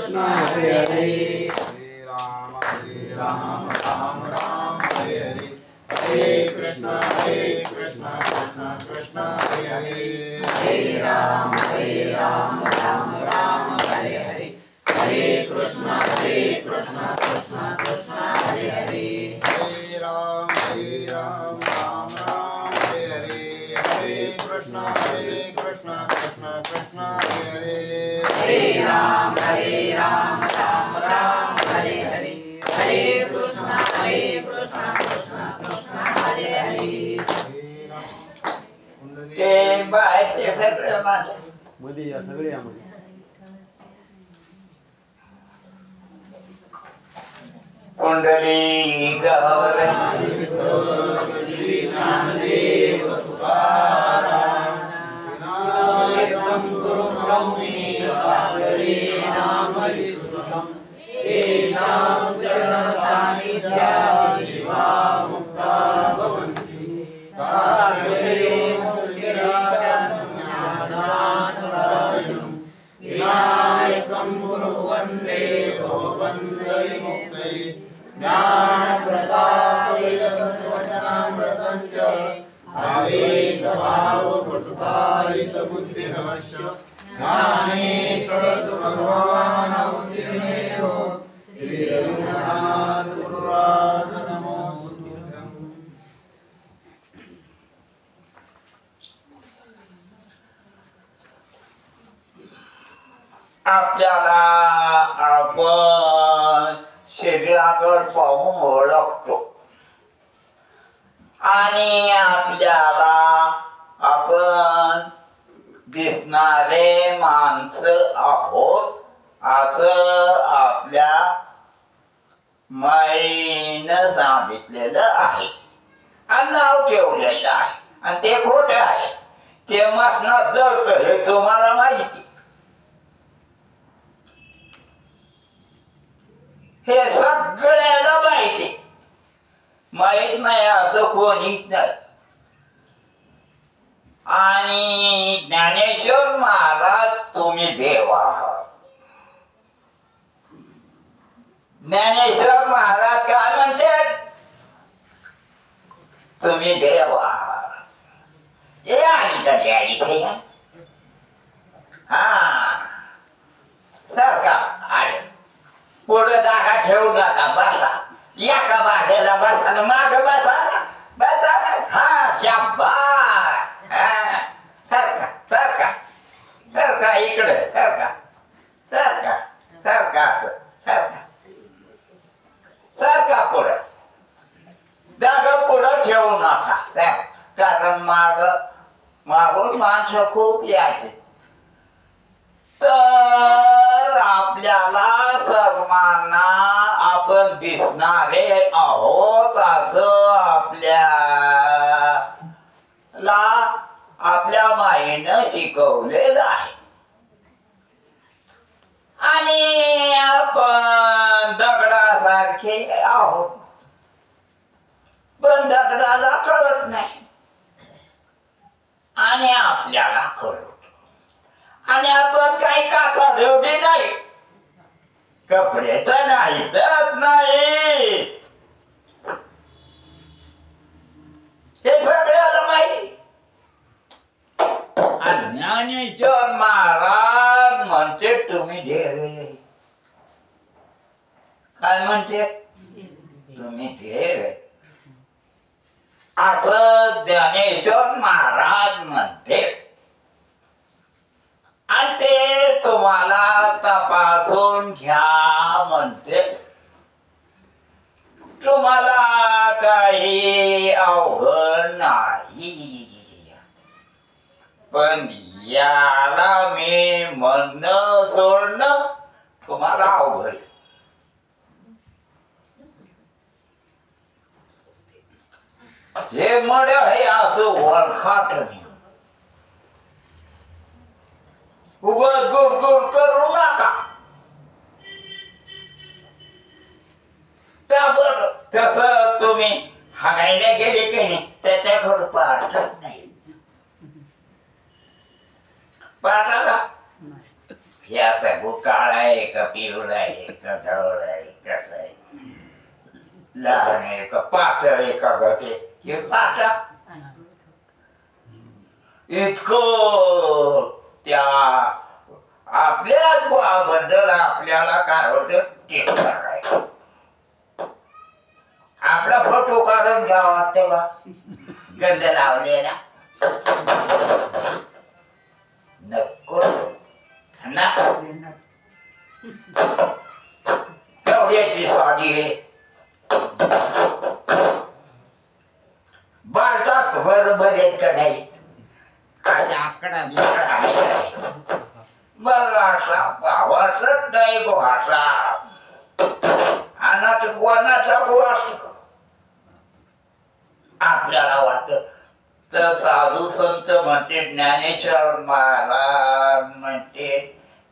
कृष्ण हरे हरे हरे राम राम राम हरे हरे हरे कृष्ण कृष्ण कृष्ण हरे हरे हरे राम राम राम हरे हरे हरे कृष्ण कृष्ण कृष्ण हरे हरे हरे राम राम राम हरे हरे हरे कृष्ण कृष्ण कृष्ण हरे हरे हरे राम राम राम हरे हरे हरे कृष्ण कृष्ण कृष्ण हरे हरे ते बाहेरचे सगळे माणसं मध्ये या सगळे यामध्ये कुंडली गौर श्री ज्ञानदेव तुकाराम विनायकं गुरुं ब्रह्मी सागरे नामविस्मृतं येषां चरणसान्निध्यात् जीवा मुक्ता भवन्ति ज्ञानानन्दं विनायकं गुरुं वन्दे भववन्दविमुक्तये ज्ञानप्रदायकसत्वचनामृतं च अद्वैतभावपटुतायितबुद्धिर्नश्य ज्ञानेश्वरस्तु भगवान् अवतीर्णेयो श्रीरघुनाथ गुरुराज नमोस्तुते। आपल्याला आपण शरीराकडे पाहून ओळखतो आणि आपल्याला आपण दिसणारे माणसं आहोत असं आपल्या माईनं सांगितलेलं आहे आणि नाव ठेवलेलं आहे आणि ते खोटं आहे. ते मसनात जळतं हे तुम्हाला माहिती. हे सगळ्याला माहिती. माहित नाही असं कोणीच नाही. आणि ज्ञानेश्वर महाराज तुम्ही देव आहात. ज्ञानेश्वर महाराज काय म्हणतात? तुम्ही देव आहात. या आणि या इथे या. हा सारखा आहे. पुढे जागा ठेवू नका. बसा. एका बाजूला बसा आणि माग बसा. बसा. हा शाबास. सारखा सारखा सारखा इकडे सारखा सारखा सारखा असं सारखा सारखा पुढं. जागा पुढं ठेवू नका. कारण मागून माणसं खूप यायचे. तर आपल्याला सर्वांना आपण दिसणारे आहोत असं आपल्याला आपल्या माईनं शिकवलेलं आहे. आणि आपण दगडासारखे आहोत पण दगडाला कळत नाही आणि आपल्याला कळत. आणि आपण काही काका ठेवले नाही. कपडे तर नाहीतच नाही. हे सगळ्याला माहिती. ज्ञानेश्वर महाराज म्हणते तुम्ही ढेरे. काय म्हणते? तुम्ही ढेरे असं ज्ञानेश्वर महाराज म्हणते. आणि ते तुम्हाला तपासून घ्या म्हणते. तुम्हाला काही अवघड नाही. पण याला मी म्हणणं सोडणं तुम्हाला अवघड. हे मड हे असं ओळखाट नाही. उगाच गुरगुर करू नका. त्यावर तसं तुम्ही हागायला गेले की नाही त्याच्याकडे पाहत नाही. पाहता का? हे असं काळा आहे का पिवळा आहे का ढवळा आहे कसं आहे लहान आहे का पातळ आहे का घटे हे पाटा इतकं त्या आपल्या बद्दल आपल्याला काय होतं ते करायचं आपला फोटो काढून घ्यावा वाटतं का गंध लावलेला नको ना एवढ्याची साडी आहे बालटात बरोबर येत का नाही आणि आकडा बिकडा आहे मग असा भावाचाच नाही गोहाचा आणि कोणाचा गो असतो आपल्याला वाटत तर साधू संत म्हणते ज्ञानेश्वर महाराज म्हणते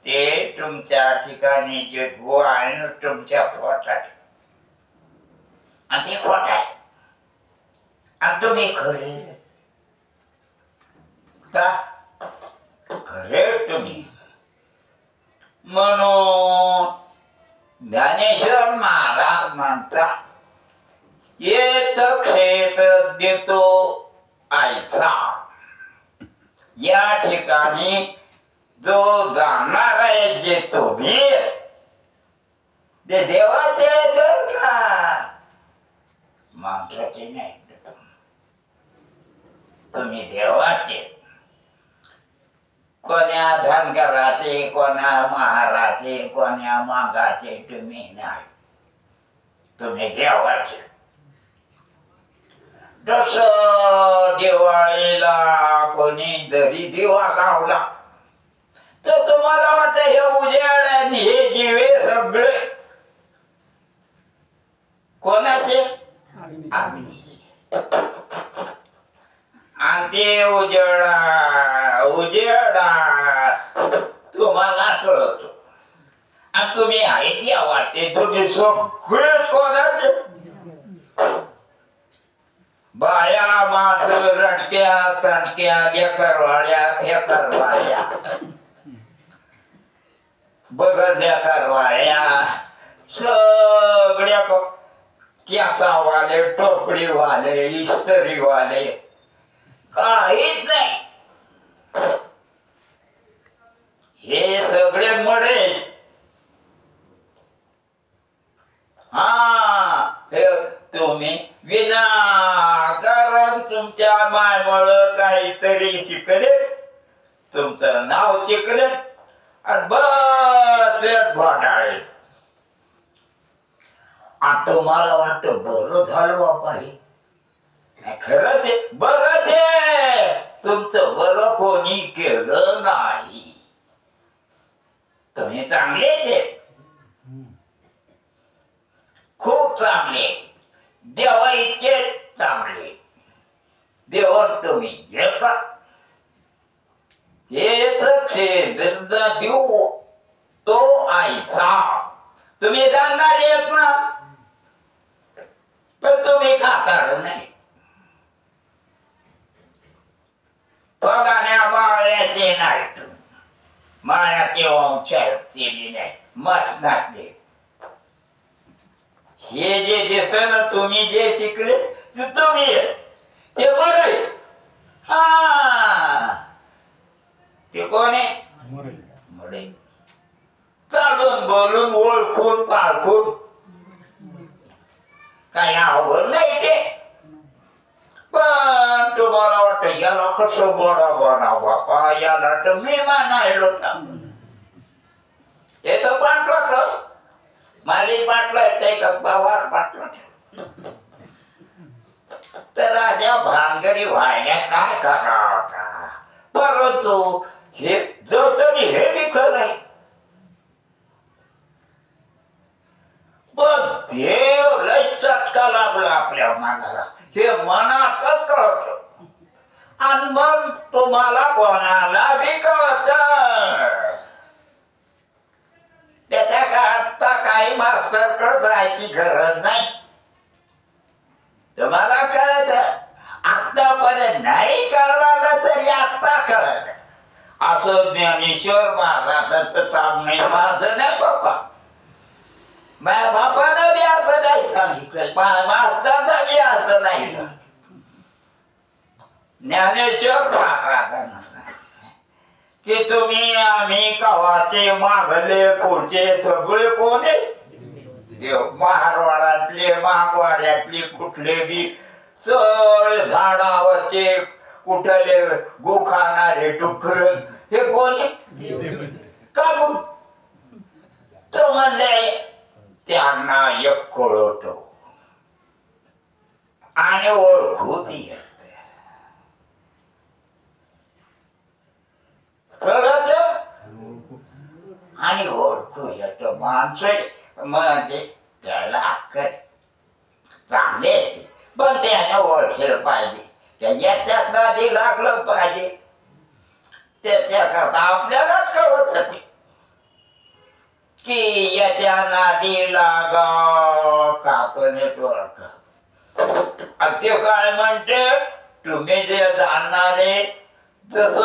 ते तुमच्या ठिकाणी जे गो आहे ना तुमच्या पोटात आणि ते खोट आहे आणि तुम्ही खरे का खरे तुम्ही म्हणून ज्ञानेश्वर महाराज म्हणतात येत क्षेत देतो आईचा या ठिकाणी जो जाणार आहे जे तुम्ही ते देवाचे तर का माणसाचे नाही तुम्ही देवाचे कोण्या धनगराचे कोण्या महाराचे कोण्या मागाचे तुम्ही नाही तुम्ही देवाचे जस दिवाळीला कोणी जरी दिवा लावला तर तुम्हाला वाटत हे उजेड आणि हे दिवे सगळे कोणाचे अग्नी आणि ते उजेडा तुम्हाला कळतो आणि तुम्ही आहे देवाचे तुम्ही सगळे कोणाचे बाया माणसं रडक्या चणक्या बेकरवाळ्या फेकरवाळ्या बगडल्या करवाळ्या सगळ्या केसावाले टोपडीवाले इस्त्रीवाले काहीच नाही हे सगळे मडे हा हे तुम्ही विनाकारण तुमच्या मायमुळं काहीतरी शिकले तुमचं नाव शिकले आणि बसले घोटाळे आणि तुम्हाला वाटतं बरं झालं बापा हे खरंच आहे बरंच आहे तुमचं बरं कोणी केलं नाही तुम्ही चांगलेच आहे खूप चांगले देवा इतके चांगले देवा तुम्ही एक क्षेत्र देऊ तो आईचा तुम्ही जाणणार येत ना पण तुम्ही खाताड नाही पगाण्या माळ्याचे नाही माळ्याचे वंशाचे नाही मसनातले हे जे दिसत ना तुम्ही जे शिकले तुम्ही ते बरं हा ते कोण आहे मडे चालून बोलून ओळखून पाळखून काही अवघड नाही ते पण तुम्हाला वाटतं याला कसं बोडा बोडा बापा याला तर मी मानायलो हे तर पाठवत माली पाटलाय का पवार पाटला तर अशा भानगडी व्हायला काय करा परंतु हे जो तरी हे बी खरं आहे पण देव लय चटका लागला आपल्या मनाला हे मनातच कळत आणि मग तुम्हाला कोणाला बी कळत त्याच्या करता काही मास्तर कडे जायची गरज नाही तुम्हाला कळत आतापर्यंत नाही कळलं तरी आता कळत असं ज्ञानेश्वर महाराजांचं चालणं माझं नाही बाप्पा ज्ञानेश्वर महाराजांना सांगितलं की तुम्ही आम्ही कवाचे मागले पुढचे सगळे कोण आहे देव महारवाड्यातले मागवाड्यातले कुठले बी सगळे झाडावरचे कुठले गोखाणारे डुकर हे कोण आहे का कोण तर म्हणले त्यांना एक कळवतो आणि ओळखू येत कळत आणि ओळखू येत माणसं म्हणजे त्याला अक्कल चांगले येते पण त्याने ओळखेल पाहिजे त्या याच्यात नादी लागलं पाहिजे त्याच्याकरता आपल्यालाच कळवत होते की याच्या नादी लागा कापणेच ओळखा ते काय म्हणते तुम्ही जे जाणणारे जस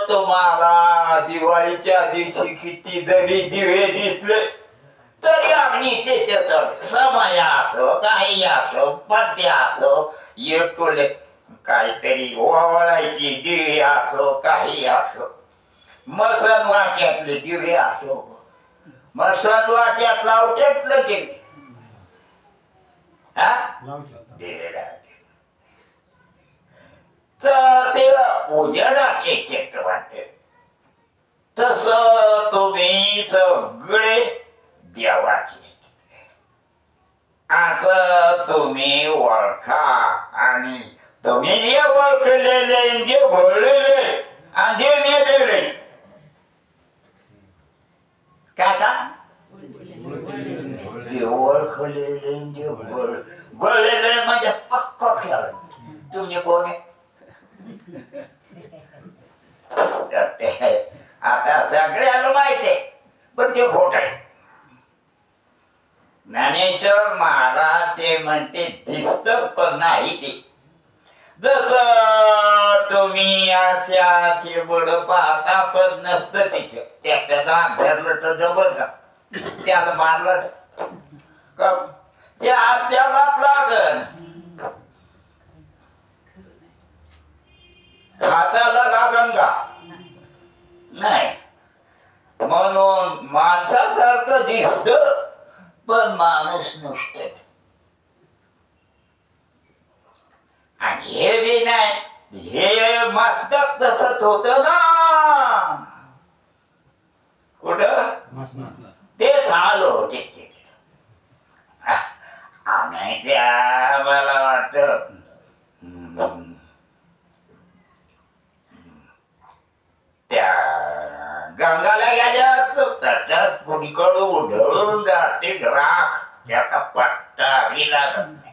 तुम्हाला दिवाळीच्या दिवशी किती जरी दिवे दिसले तरी अग्नीचे चेतन समय असो काही असो पद्य असो एकटोले काहीतरी ओवाळायची दिवे असो काही असो मसन वाट्यातले दिवे असो मसन वाट्यात लावतात दिवे तर ते उजेडाचे चित्र वाटते तस तुम्ही सगळे देवाचे आता तुम्ही ओळखा आणि तुम्ही जे ओळखलेले जे बोललेले आणि जे नेलेले काय जे ओळखलेले जे बोललेले म्हणजे पक्क खेळ तुम्ही कोण आहे आता सगळ्याला माहिती आहे पण ते खोट आहे ज्ञानेश्वर महाराज ते म्हणते दिसत पण नाही ते जस तुम्ही अशा बड पाहता पण नसत तिथे त्याच्या दाग धरलं तर जबर का त्याला मारलं का ते आरत्यालाच लागन हाताला लागन का नाही म्हणून माणसासारखं दिसत पण माणूस नसत आणि हे बी नाही हे मस्तक तसंच होत ना कुठं ते झालं होते आम्ही त्या मला वाटत त्या गंगाला गेल्यावर सतत कुणीकडून उधळून जाते राख त्याचा पट्टा बी लागत नाही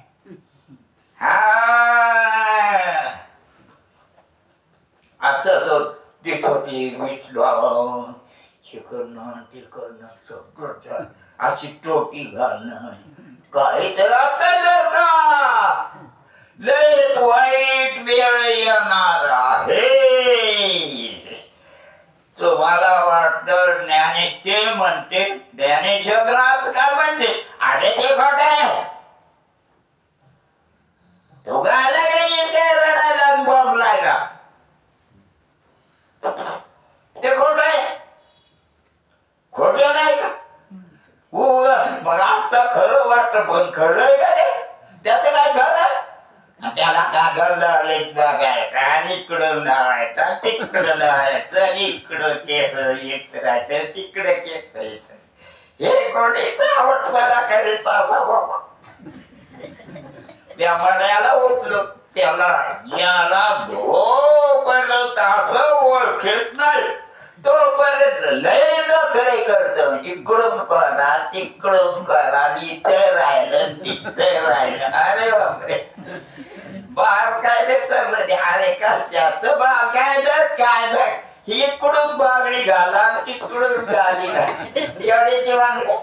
असंच तिथं ती मीठ लावून हे करणं ते करणं सगळं अशी टोपी घालणं काहीच लागतं जर का लयच वाईट वेळ येणार आहे तुम्हाला वाटतं ज्ञाने ते म्हणते ज्ञानेश्वरात काय म्हणते अरे ते खोट आहे तो काय लागले ते रडायला बॉम्ब लागला ते खोट आहे खोट नाही का मग आता खरं वाटत पण खरं आहे का ते त्याचं काय खरं त्याला कागद बघायचं आणि इकडं लावायचं तिकडं लावायचं इकडं केस येत राहायचं तिकडं केस येत हे कोणी आवड मला करीत असा बाबा त्या मड्याला उठलो त्याला याला जोपर्यंत असं ओळखत नाही तोपर्यंत लय नखरे करतो इकडून करा तिकडून करा इथं राहिलं तिथं राहिलं अरे बापरे बार काय चाललं अरे कशात बार काय ही इकडून बागडी घाला तिकडून गाली एवढ्याची बांगडे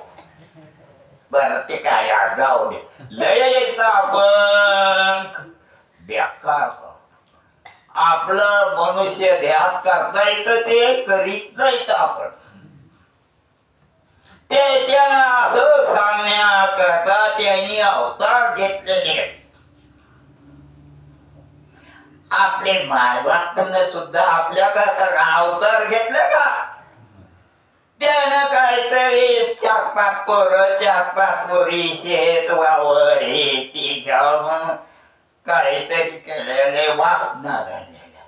बरं ते काय जाऊ दे लय आपण बेकार आपलं मनुष्य ध्यान करता येतं ते करीत नाहीत आपण त्याच्या असं सांगण्याकरता त्यांनी अवतार घेतलेले आपले मायबापांना सुद्धा आपल्या का अवतार घेतलं का? त्यानं काहीतरी 4-5 पोरं 4-5 पोरी शेत वावर हे ती घ्यावं म्हणून काहीतरी केलेले वासना झालेल्या.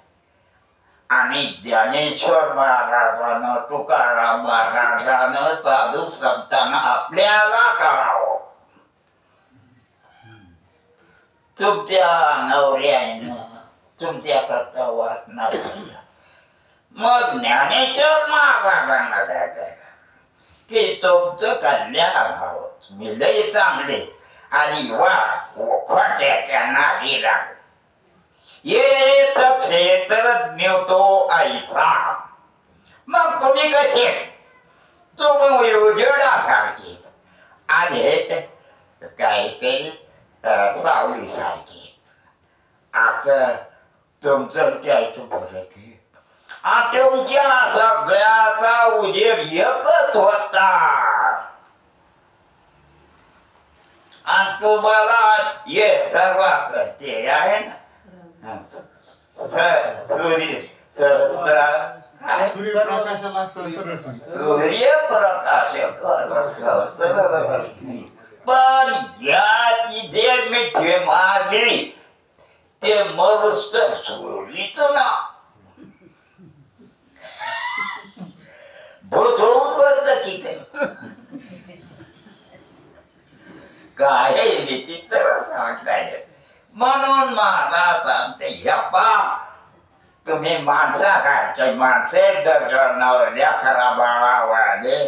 आणि ज्ञानेश्वर महाराजानं तुकाराम महाराजानं साधू संतांना आपल्याला करावं. तुमच्या नवऱ्यानं तुमच्या करता वाचना झाला. मग ज्ञानेश्वर महाराजांना काय की तुमचं कल्याण व्हावं, तुम्ही लय चांगले आणि वा खोट्याच्या नादी लागले. येत क्षेत्रज्ञ तो ऐसा. मग तुम्ही कसे? तुम्ही उजेडासारखे आणि काहीतरी सावलीसारखे. असं तुमचं त्याचं फरक आहे. तुमच्या सगळ्याचा उजेड एकच होता आणि तुम्हाला हे सर्व ते आहे ना सूर्यप्रकाशाला सूर्यप्रकाश. पण याची जे मिठी मारली ते मस्त सूर्यच ना भूत होऊन बसत तिथे. काय विचित्र सांगताय. म्हणून महाराज सांगते ह्या तुम्ही माणसा काढते माणसे दर्जनावर लेकरा बाळावाले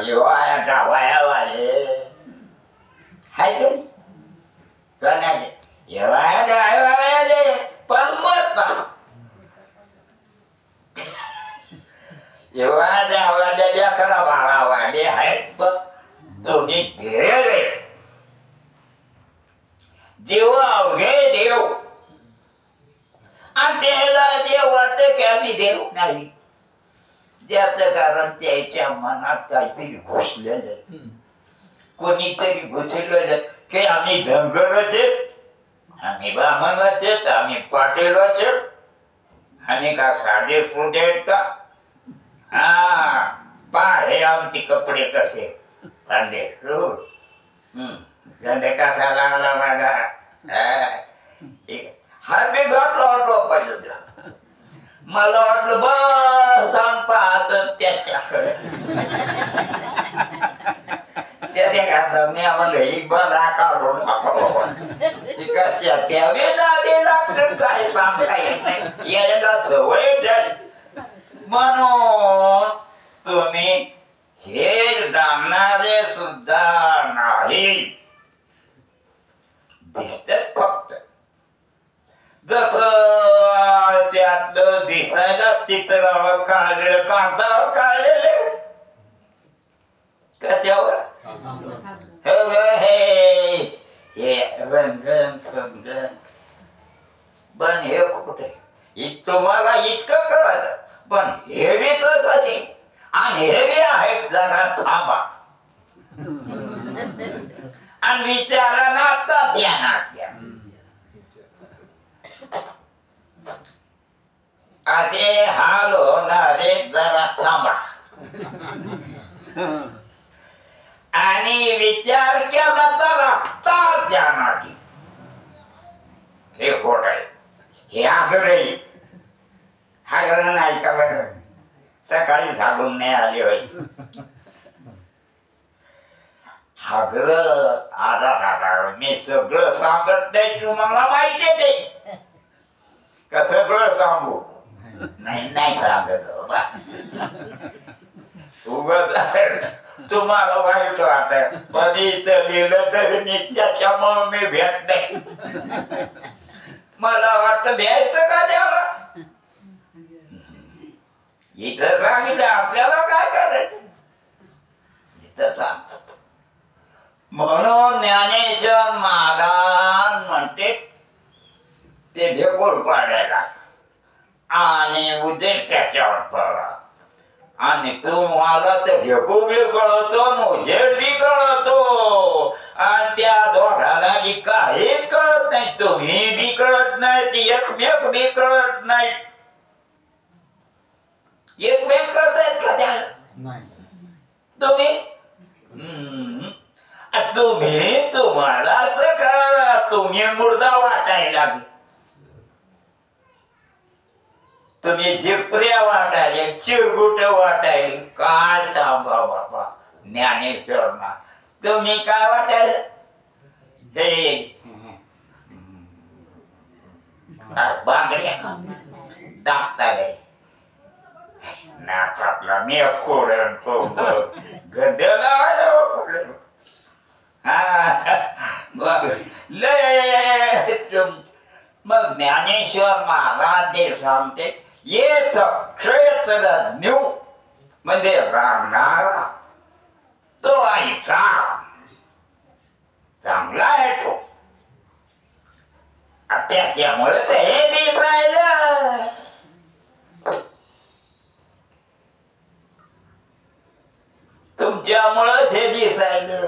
युवाया जावयावाले हाय की नाही? युवाया जावयावाले पण मरतात. युवाया जावयाले लेकरा बाळावाले आहेत पण तुम्ही गेले. देव अवघे देव आणि त्याला जे वाटतं की आम्ही देव नाही. त्याचं कारण त्याच्या मनात काहीतरी घुसलेलं, कोणीतरी घुसलेलं की आम्ही धनगरच आहेत, आम्ही ब्राह्मणच आहेत, आम्ही पाटीलच आहेत, आम्ही का साधे सुधे आहेत का? हा पा हे आमचे कपडे कसे कांदे कांदे कसा लागला माझा. हा मी घातला वाटलो पाहिजे. मला वाटलं बस जाऊन पाहत त्याच्याकडे त्याच्या घातला मी आम्हाला एक बरा काढून कशाच्या वेदाने लागतं काय सांगता येत नाही. याला सवय झाली. म्हणून तुम्ही हे जाणणारे सुद्धा नाही दिसतात. फक्त जसं त्यातलं दिसायला चित्रावर काढलेलं कागदावर काढलेले कशावर हे रंगन समजन. पण हे कुठे तुम्हाला इतकं कळत पण हे बी कळत आणि हे बी आहेत. जरा थांबा आणि विचारा ना आता ध्यानात घ्या. असे हाल होणारे जरा थांबा आणि विचार केला तर आता ध्यानात घ्या. हे खोट आहे. हे आग्रही आग्रह नाही का बरं? सकाळी झाडून नाही आले होय. आग्रह आधार मी सगळं सांगत नाही तुम्हाला माहिती आहे का? सगळं सांगू नाही नाही सांगत उगाच तुम्हाला वाईट वाटत. पण इथं लिहिलं तरी मी त्याच्यामुळे मी भेट नाही. मला वाटतं भ्यायचं का त्याला? इथं सांगितलं आपल्याला काय करायचं इथं सांगतात. म्हणून ज्ञानेश्वर महाराज म्हणते ते ढेकूर पाडायला आणि उजेड त्याच्यावर पडला. आणि तुम्हाला ते ढेकूर बी कळतो उजेड बी कळतो आणि त्या दोघाला बी काहीच कळत नाही. तुम्ही बी कळत नाही एकमेक बी कळत नाही एकमेक कळतायत का त्या नाही तुम्ही तुम्हाला कळला तुम्ही मुर्दा वाटायला लागले तुम्ही झिपऱ्या वाटायले चिरगुट वाटायले काय सांगा बाबा ज्ञानेश्वरना तुम्ही काय वाटायला हे बांगड्या टाकताले नाकातला मी खोडन गड्याला मग ज्ञानेश्वर महाराज ते सांगते येत क्षेत्र न्यू म्हणजे रामणारा तो आईचा चांगला आहे तो त्याच्यामुळे तर हे बी पाहिलं तुमच्यामुळेच हे दिसायलं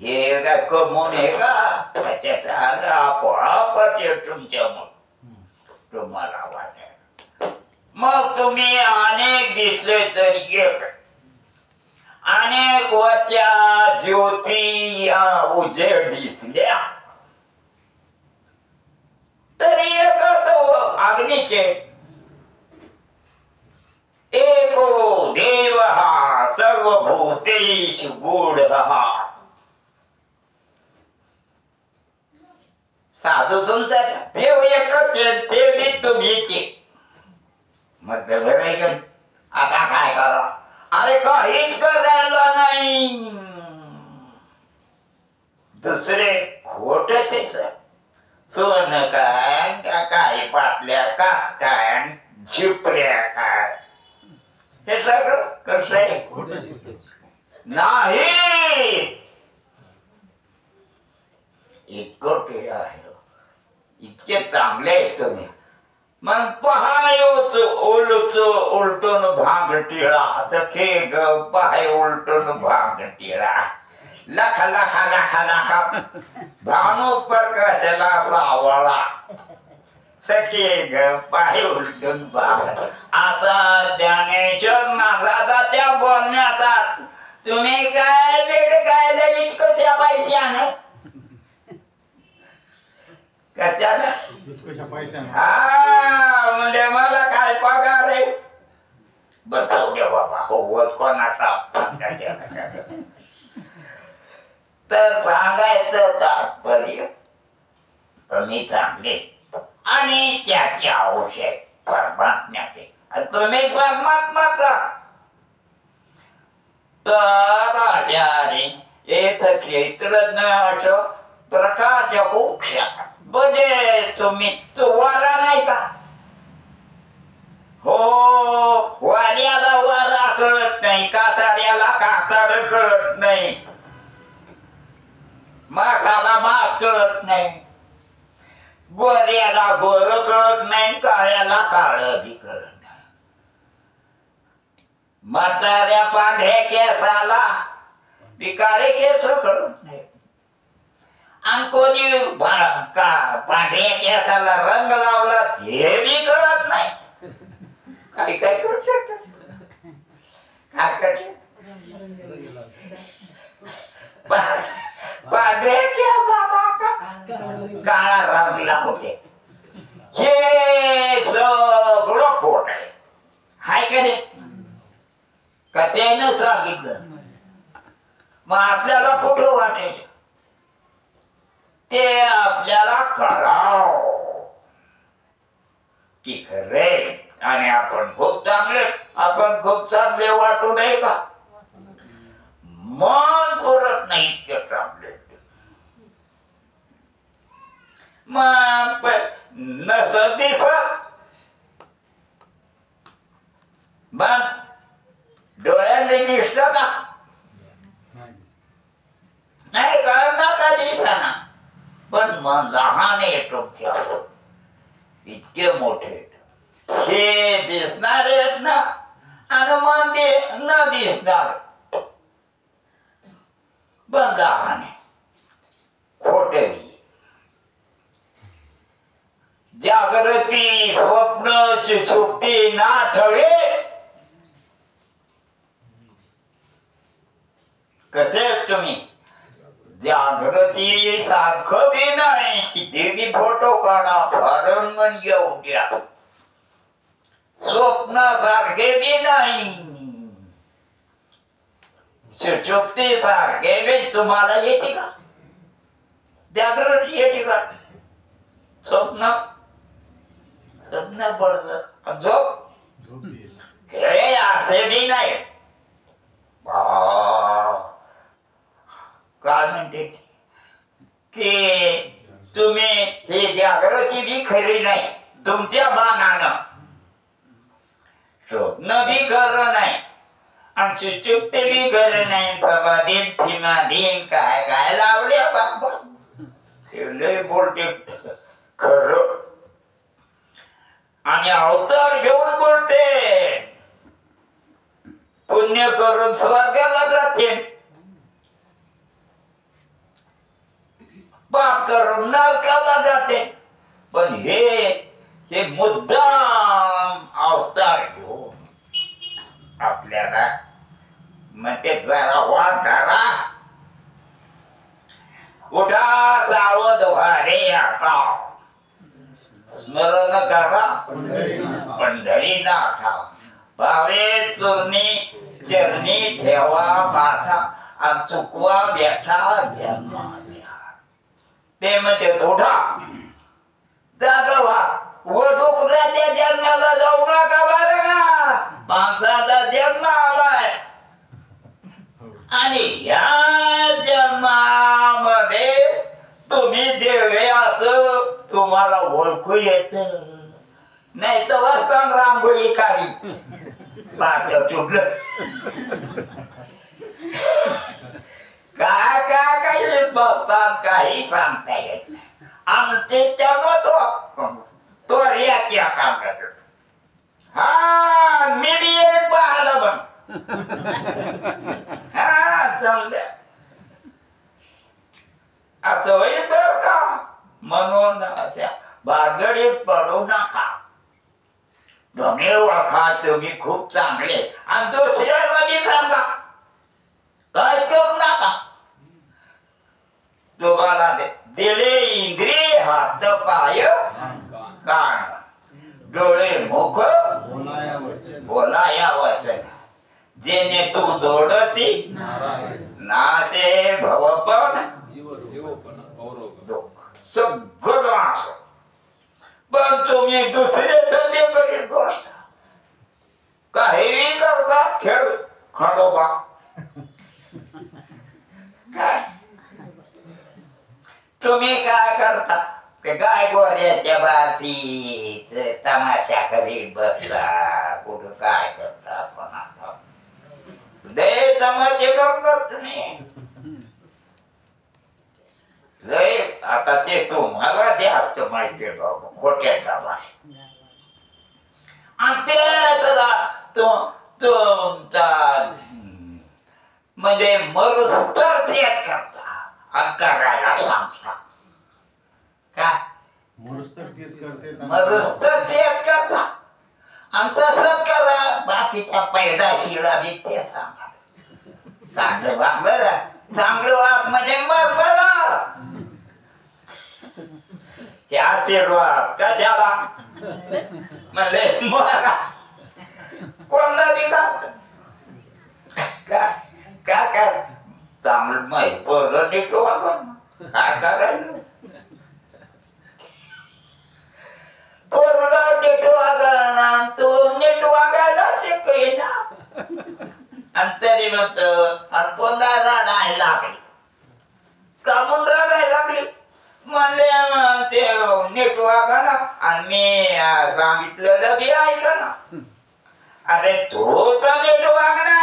हे काय कमवून आहे का त्याच्यात आलं आपोआप तुमच्यामुळे तुम्हाला वाटेल मग तुम्ही अनेक दिसले तरी एक अनेक वच्या ज्योती या उजेड दिसल्या तरी एकच अग्नीचे एको देव हा सर्वभूतेषु गूढ साधू सुनता देव एकच ते बी तुम्हीचे मग बरं आता काय करा अरे काहीच करायला नाही दुसरे खोटच आहे सर सोन काय काय पाटल्या काच काय झिपऱ्या काय हे सगळं कसं आहे नाही इतकं ते आहे इतके चांगले आहेत तुम्ही मग पहायोच उलच उलटून भांग टिळा सखे ग पाय उलटून भांग टिळा लाखा लाखा लाखा लाखा भानू प्रकाशाला सावळा सखे ग पाय उलटून भांग असा ज्ञानेश्वर महाराजाच्या बोलण्याचा तुम्ही काय वेळ गायला इतकं त्या पैशाने म्हणजे मला काय पगार आहे बसाव द्या बाबा हो कोणाचा तर सांगायचं तात्पर्य तुम्ही चांगले आणि त्याचे आवश्यक परमात्म्याचे तुम्ही परमात्माचा तर आचार्य येथ क्षेत्रज्ञ असं प्रकाश कुक्षा म्हणजे तुम्ही तो वारा नाही का हो वाऱ्याला वारा कळत नाही काताड्याला काताड कळत नाही माठाला माठ कळत नाही गोऱ्याला गोर कळत नाही काळ्याला काळ बी कळत नाही म्हाताऱ्या पांढऱ्या केसाला बी काळे केस कळत नाही आणि कोणी पांढऱ्या केसाला रंग लावला हे बी कळत नाही काय काय करू शकत काय करते पांढऱ्या केसाला काळा रंग लावते हे सगळं खोट आहे हाय का नाही का त्यानं सांगितलं मग आपल्याला कुठं वाटायचं ते आपल्याला कळाव की खरे आणि आपण खूप चांगले वाटू नये का मन पुरत नाही इतके चांगले मग नस दिसत मग डोळ्यांनी दिसत का नाही कळणार का दिसना पण मन लहान आहे तुमच्यावर इतके मोठे हे दिसणार आहेत ना आणि मन ते न दिसणार पण लहान आहे खोटे जागृती स्वप्न सुषुप्ती नाथळे कसे तुम्ही जागृती सारखं बी नाही किती बी फोटो काढा फारून मन घेऊ द्या स्वप्नासारखे बी नाही सुषुप्ती सारखे बी तुम्हाला येते का जागृती येते का स्वप्न स्वप्न पडत झोप हे असे बी नाही काय म्हणते की तुम्ही हे जागृती बी खरी नाही तुमच्या बाणानं स्वप्न बी खरं नाही आणि सुचुप्ती बी खरं नाही समाधीन फिमाधीन काय काय लावल्या बाबा लय बोलते खरं आणि अवतार घेऊन बोलते पुण्य करून स्वर्गाला जाते पाप करून नरकाला जाते पण हे मुद्दाम अवतार घेऊन आपल्याला म्हणते जरा वाट धरा उठा सावध व्हारे आता स्मरण करा पंढरीनाथा भावे चरणी चरणी ठेवा पाठा आणि चुकवा बेठा जन्मा ते म्हणते उठा जागा व्हा व डुकराच्या जन्माला जाऊ नका बरं का माणसाचा जन्म आलाय आणि ह्या जन्मामध्ये तुम्ही देवे असं तुम्हाला ओळखू येत नाही तर वाचताना रांगोळी काढी पाठ चुकलं काय काय काही बघतात काही सांगता येत नाही आणि त्याच्यामुळे तो रियाच्या काम करतो हा मी एक पाहिलं पण हा चांगलं असं होईल तर का म्हणून अशा भानगडीत पडू नका तुम्ही ओळखा तुम्ही खूप चांगले आणि दुसऱ्याला बी सांगा काय करू नका तुम्हाला दिले इंद्रिय हात पाय कान डोळे मुख बोलाया वचन जेणे तू जोडसी नासे भवपण सगळं असं पण तुम्ही दुसरे धंदे करीत बसता काही करता खेळ खंडोबा काय तुम्ही काय करता ते गाय गोऱ्याच्या बारतीत तमाशा करीत बसला कुठं काय करता आपण आता लय तमाशे करता तुम्ही लय आता ते तुम्हाला जास्त माहिती बाबा खोट्या तमाशे आणि ते तुमचा म्हणजे मरुस्तर तेच करता आणि करायला सांगता काय मरुस्तर तेच करता आणि तसंच करा बाकीच्या पैदाशीला बी ते सांगा चांगलं वाग बरं चांगलं वाग म्हणजे मग बरं हे आशीर्वाद कशाला म्हणले मला कोणला बी काय काय चांगलं माहिती पोरं नीट वागण काय करायला पोरगा नीट वागण तू नीट वागायला शिकवेना आणि तरी म्हणत आणि पुन्हा रडायला लागली का म्हणून रडायला लागली म्हणले ते नीट वागा ना आणि मी सांगितलेलं बी ऐका ना अरे तू तर नीट वागणार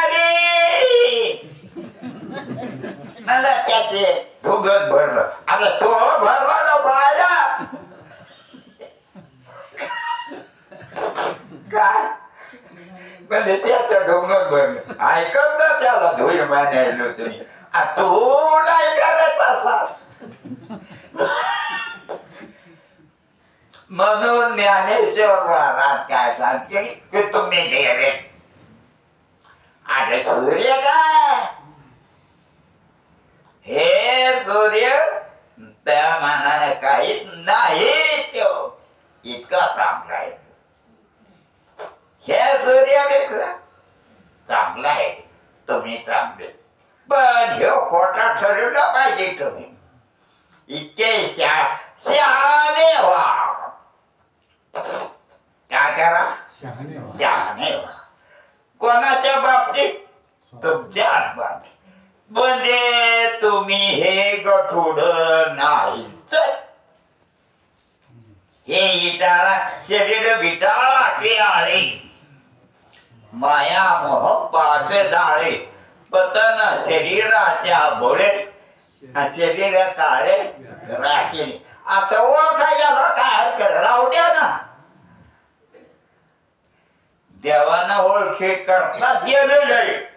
मला त्याचे भुगत भरलं आता तो भरला ना पाहिला काय म्हणजे त्याचं डोंगर भरलं ऐकत ना त्याला धुई मानायलो तुम्ही तू नाही करत असा म्हणून ज्ञानेश्वर महाराज काय सांगते की तुम्ही देवे अरे सूर्य काय हे सूर्य त्या मानाने काहीच नाही तो इतका चांगला आहे हे सूर्यापेक्षा चांगला आहे तुम्ही चांगले पण हे खोटा ठरवला पाहिजे तुम्ही इतके शहाणे व्हा काय करा शहाणे व्हा कोणाच्या बाबतीत तुमच्या बाबतीत म्हणजे तुम्ही हे गठुड नाही हे इटाळा शरीर विटाळा के आळे माया मोह पाचे जाळे पतन शरीराच्या बोळे शरीर काळे राशील असं ओळखायला काय राहू द्या ना देवानं ओळखी करता गेलेलं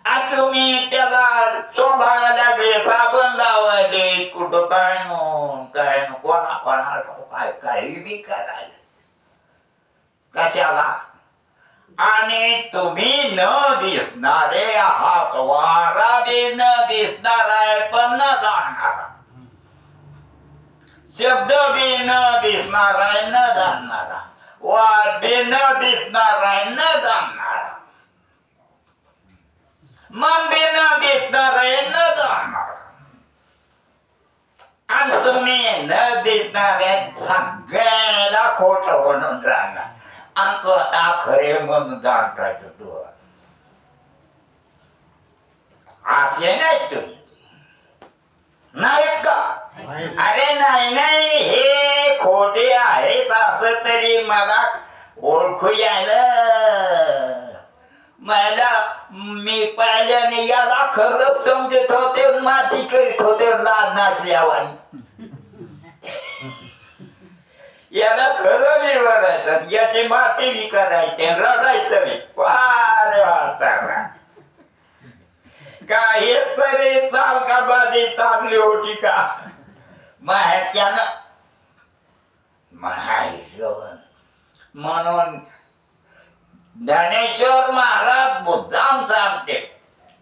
आज तुम्ही त्याला शोधायला लागले साबण लावायले कुठं काय नो कोणा काय काही बी करायला कशाला आणि तुम्ही न दिसणारे आहात वारा बी न दिसणार आहे पण न जाणणारा शब्द बी न दिसणार आहे न जाणणारा वाद बी न दिसणार आहे न जाणणारा मन बी न दिसणार आहे न जाणणारा आणि तुम्ही न दिसणारे सगळ्याला खोट म्हणून जाणणार आणि स्वतः खरे म्हणून जाणता तू असे नाही तुम्ही नाहीत का अरे नाही हे खोटे आहेत असं तरी मला ओळखू यायला मला मी पाहिल्याने याला खरंच समजत होते माती करीत होते लाज नसल्यावर याला खरं बी रडायचं याची माती बी करायची रडायचं बी फार वाटायला काही तरी चाल का बाजी चांगली होती का माहित्यानं महाशवन म्हणून ज्ञानेश्वर महाराज मुद्दाम सांगते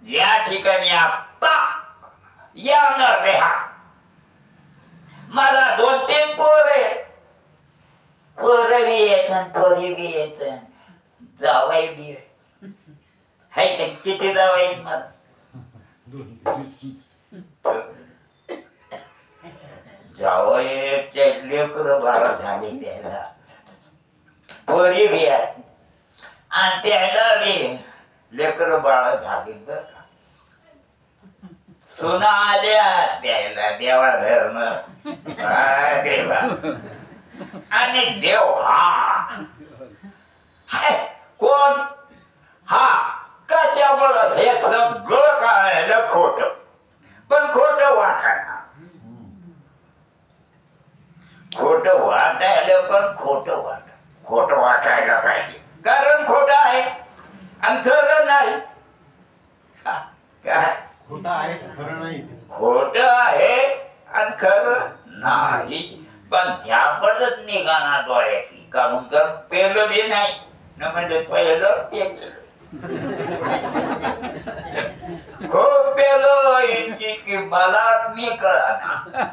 या ठिकाणी आता येणार रेहा मला 2-3 पोरे बी येत पोरी बी येत जावाई बी हाय का किती जावाई मला जावयाचे लेकर बाळा झाले त्याला पोरी बी आहेत आणि त्याला बी लेकर बाळा झाली बर का सुना आल्या त्याला देवा धर्म देवा आणि देव हा कोण हा कशामुळं हे सगळं कळायला खोट पण खोट वाटायला खोट वाटायला पण खोट वाटायला पाहिजे कारण खोट आहे आणि खरं नाही काय खोट आहे खरं नाही खोट आहे आणि खरं नाही पण ह्या पडत निघाना डोळ्याची काढून करून पेलं बी नाही न म्हणजे पहिलं पेलं खूप पेलो इतकी की मला मी कळना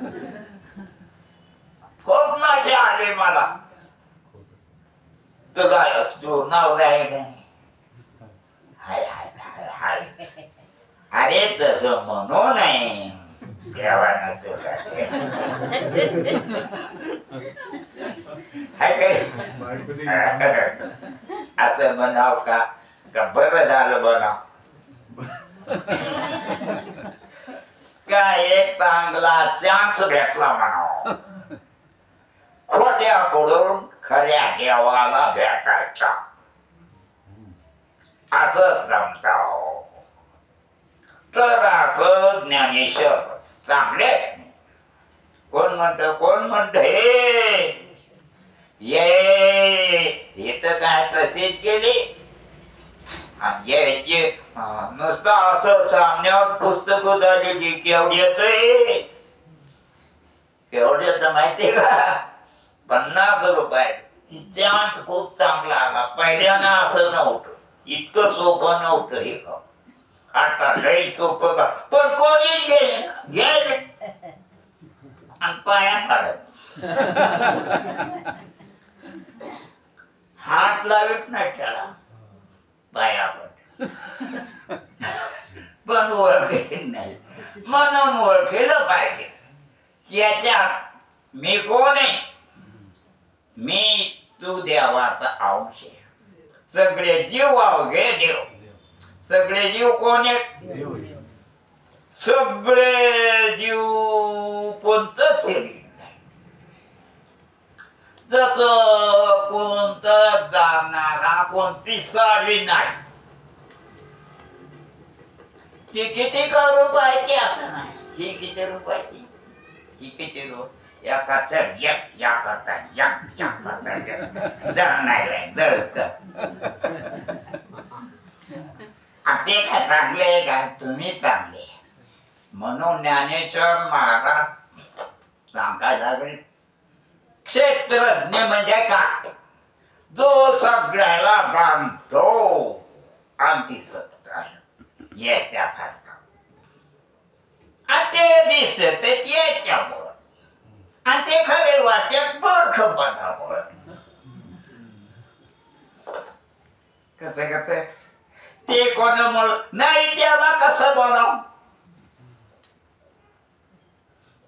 खूप मजा आली मला तुला तू नाव आहे का नाही हाय हाय हाय हाय अरे तसं म्हणू नाही देवानं तुला असं म्हणाव का बरं झालं म्हणाव काय एक चांगला चान्स भेटला म्हणाव खोट्याकडून खऱ्या देवाला भेटायचा असं समजाव तर असं ज्ञानेश्वर चांगले कोण म्हणत हे तर काय तसेच केले याची नुसतं असं सामन्यावर पुस्तक झालेली केवढ्याच केवढ्याचं माहितीये का? 50 रुपये. चान्स खूप चांगला आला. पहिल्यानं असं नव्हतं, इतकं सोपं नव्हतं हे काम. आता लई सोपं का, पण कोणीच गेले ना, गेले आणि पाया काढत हात लावत नाही त्याला पायावर, पण ओळखेल नाही. म्हणून ओळखेलं पाहिजे याच्यात मी कोण आहे. मी तू देवाचा अंश आहे. सगळे जीव अवघे देव. सगळे जीव कोण आहेत? सगळे जीव कोणतं शरीर नाही. जसं कोणतं जाणारा कोणती साडी नाही. ती किती का रुपयाची असं नाही. ही किती रुपयाची, ही किती रुपये. एकाचा जळ नाही जळत. ते काय चांगले का, तुम्ही चांगले. म्हणून ज्ञानेश्वर महाराज सांगायला लागले क्षेत्रज्ञ म्हणजे काय, जो सगळ्याला जाणतो आणि दिसत आहे याच्यासारखं. आणि ते दिसत याच्यामुळं, आणि ते खरे वाटत मूर्खपणामुळं. कसं कसं ते कोणामुळं नाही, त्याला कसं बोलाव,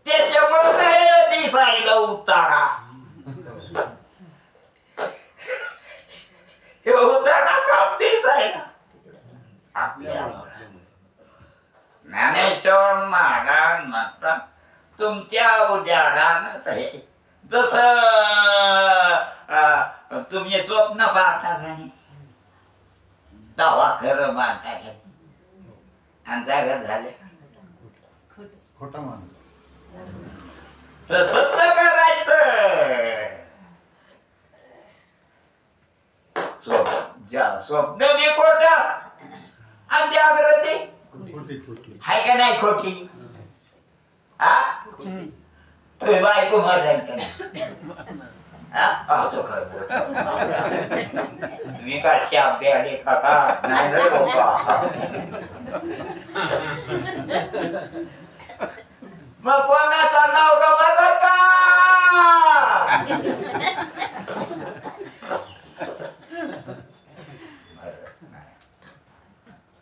त्याच्यामुळं ते दिसायला उतारा. हे उतारा काम दिसायला आपल्याला. ज्ञानेश्वर महाराज म्हणतात तुमच्या उजाडानं आहे. जसं तुम्ही स्वप्न पाहता का नाही, तवा खरं मानता का आणि जागा झाले खोटं मान. तसंच करायचं. स्वप्न बी खोट आणि जागृती हाय का नाही खोटी. हा तुम्ही बायको मरण का नाही, असं खरं. तुम्ही का शाप द्याले का नाही रे बाबा. मग कोणाचा नवरा बघा का.